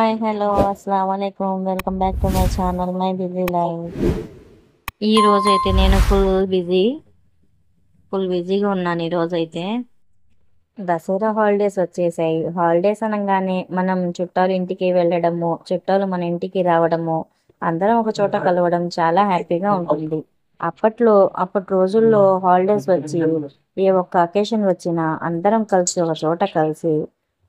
Hi, hello, అస్సలాముఅలైకుం. Welcome back to my channel my busy life. ఈ రోజైతే నేను ఫుల్ బిజీగా ఉన్నాను. ఈ రోజైతే దసరా హాలిడేస్ వచ్చేసాయి. హాలిడేస్ అనగానే మనం చుట్టాలు ఇంటికి వెళ్ళడము, చుట్టాలు మన ఇంటికి రావడము, అందరం ఒక చోట కలవడం చాలా హ్యాపీగా ఉంటుంది. అప్పటి రోజుల్లో హాలిడేస్ వచ్చి ఏ ఒక్క అకేషన్ వచ్చినా అందరం కలిసి ఒక చోట కలిసి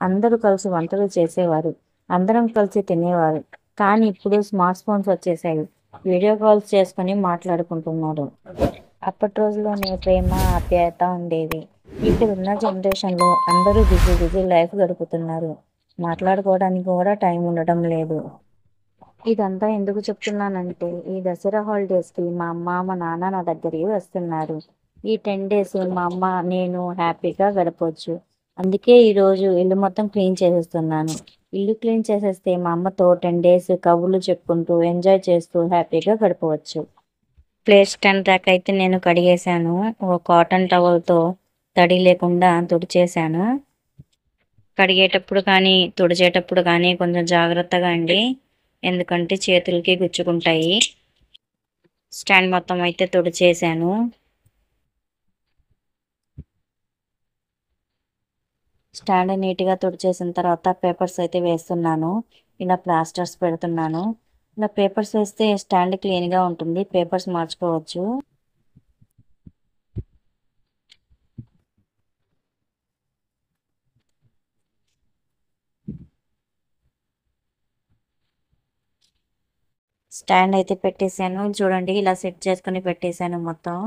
అందరూ కలిసి వంటలు చేసేవారు, అందరం కలిసి తినేవారు. కానీ ఇప్పుడు స్మార్ట్ ఫోన్స్ వచ్చేసాయి, వీడియో కాల్స్ చేసుకొని మాట్లాడుకుంటున్నారు. అప్పటి రోజుల్లోనే ప్రేమ ఆప్యాయత ఉండేది. ఇప్పుడున్న జనరేషన్లో అందరూ బిజీ లైఫ్ గడుపుతున్నారు. మాట్లాడుకోవడానికి కూడా టైం ఉండడం లేదు. ఇదంతా ఎందుకు చెప్తున్నానంటే, ఈ దసరా హాలిడేస్కి మా అమ్మ మా నాన్న నా దగ్గరికి వస్తున్నారు. ఈ 10 days మా అమ్మ నేను హ్యాపీగా గడపవచ్చు. అందుకే ఈరోజు ఇల్లు మొత్తం క్లీన్ చేసేస్తున్నాను. ఇల్లు క్లీన్ చేసేస్తే మా అమ్మతో 10 days కబుర్లు చెప్పుకుంటూ ఎంజాయ్ చేస్తూ హ్యాపీగా గడపవచ్చు. ప్లేస్ 10 దాకా అయితే నేను కడిగేశాను. ఒక కాటన్ టవల్తో తడి లేకుండా తుడిచేశాను. కడిగేటప్పుడు కానీ తుడిచేటప్పుడు కానీ కొంచెం జాగ్రత్తగా అండి, ఎందుకంటే చేతులకి గుచ్చుకుంటాయి. స్టాండ్ మొత్తం అయితే తుడిచేశాను. స్టాండ్ నీట్గా తుడిచేసిన తర్వాత పేపర్స్ అయితే వేస్తున్నాను. ఇలా ప్లాస్టర్స్ పెడుతున్నాను. ఇలా పేపర్స్ వేస్తే స్టాండ్ క్లీన్గా ఉంటుంది, పేపర్స్ మార్చుకోవచ్చు. స్టాండ్ అయితే పెట్టేశాను. చూడండి, ఇలా సెట్ చేసుకుని పెట్టేశాను మొత్తం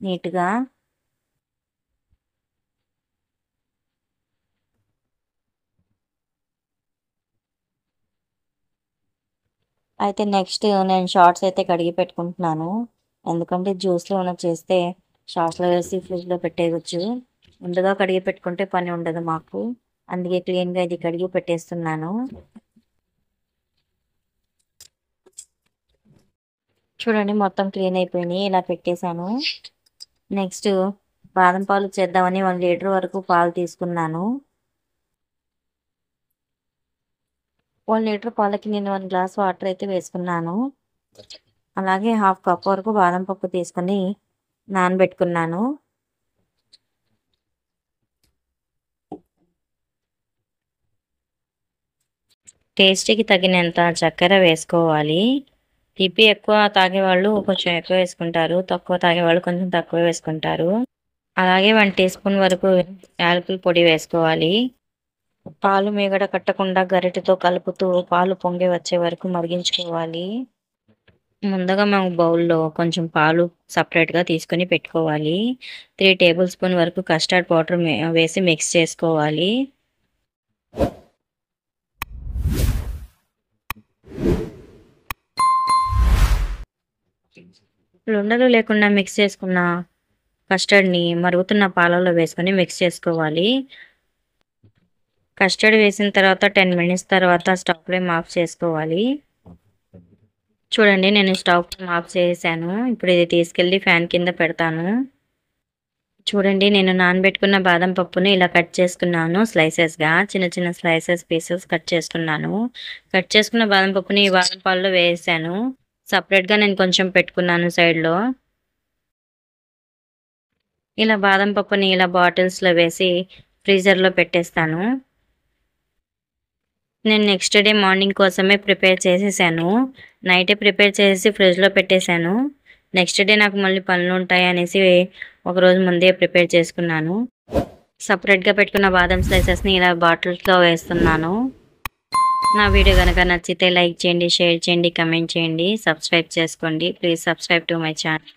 నీట్గా. అయితే నెక్స్ట్ నేను షార్ట్స్ అయితే కడిగి పెట్టుకుంటున్నాను. ఎందుకంటే జ్యూస్లో ఉన్న చేస్తే షార్ట్స్లో వేసి ఫ్రిడ్జ్లో పెట్టేయచ్చు. ముందుగా కడిగి పెట్టుకుంటే పని ఉండదు మాకు. అందుకే క్లీన్గా ఇది కడిగి పెట్టేస్తున్నాను. చూడండి, మొత్తం క్లీన్ అయిపోయినాయి. ఇలా పెట్టేశాను. నెక్స్ట్ బాదం పాలు చేద్దామని 1 లీటర్ వరకు పాలు తీసుకున్నాను. 1 లీటర్ పాలకి నేను 1 గ్లాస్ వాటర్ అయితే వేసుకున్నాను. అలాగే 1/2 కప్ వరకు బాదం పప్పు తీసుకుని నానబెట్టుకున్నాను. టేస్ట్కి తగినంత చక్కెర వేసుకోవాలి. తీపి ఎక్కువ తాగేవాళ్ళు కొంచెం ఎక్కువ వేసుకుంటారు, తక్కువ తాగేవాళ్ళు కొంచెం తక్కువ వేసుకుంటారు. అలాగే 1 టీ స్పూన్ వరకు యాలకుల పొడి వేసుకోవాలి. పాలు మీగడ కట్టకుండా గరిటెతో కలుపుతూ పాలు పొంగి వచ్చే వరకు మరిగించుకోవాలి. ముందుగా మేము బౌల్లో కొంచెం పాలు సపరేట్గా తీసుకొని పెట్టుకోవాలి. 3 టేబుల్ స్పూన్ వరకు కస్టర్డ్ పౌడర్ వేసి మిక్స్ చేసుకోవాలి. ఉండలు లేకుండా మిక్స్ చేసుకున్న కస్టర్డ్ని మరుగుతున్న పాలలో వేసుకొని మిక్స్ చేసుకోవాలి. కస్టర్డ్ వేసిన తర్వాత 10 minutes తర్వాత స్టవ్ ఫ్లేమ్ ఆఫ్ చేసుకోవాలి. చూడండి, నేను స్టవ్ ఫ్లేమ్ ఆఫ్ చేశాను. ఇప్పుడు ఇది తీసుకెళ్ళి ఫ్యాన్ కింద పెడతాను. చూడండి, నేను నానబెట్టుకున్న బాదం పప్పుని ఇలా కట్ చేసుకున్నాను. స్లైసెస్గా చిన్న చిన్న పీసెస్ కట్ చేసుకున్నాను. కట్ చేసుకున్న బాదం పప్పుని ఈ బాదం పాలలో వేసాను. సపరేట్గా నేను కొంచెం పెట్టుకున్నాను సైడ్లో. ఇలా బాదం పప్పుని ఇలా బాటిల్స్లో వేసి ఫ్రీజర్లో పెట్టేస్తాను. నేను నెక్స్ట్ డే మార్నింగ్ కోసమే ప్రిపేర్ చేసేసాను. నైటే ప్రిపేర్ చేసి ఫ్రిడ్జ్లో పెట్టేశాను. నెక్స్ట్ డే నాకు మళ్ళీ పనులు ఉంటాయి అనేసి ఒకరోజు ముందే ప్రిపేర్ చేసుకున్నాను. సపరేట్గా పెట్టుకున్న బాదం స్లైసెస్ని ఇలా బాటిల్స్లో వేస్తున్నాను. నా వీడియో కనుక నచ్చితే లైక్ చేయండి, షేర్ చేయండి, కమెంట్ చేయండి, సబ్స్క్రైబ్ చేసుకోండి. Please subscribe to my channel.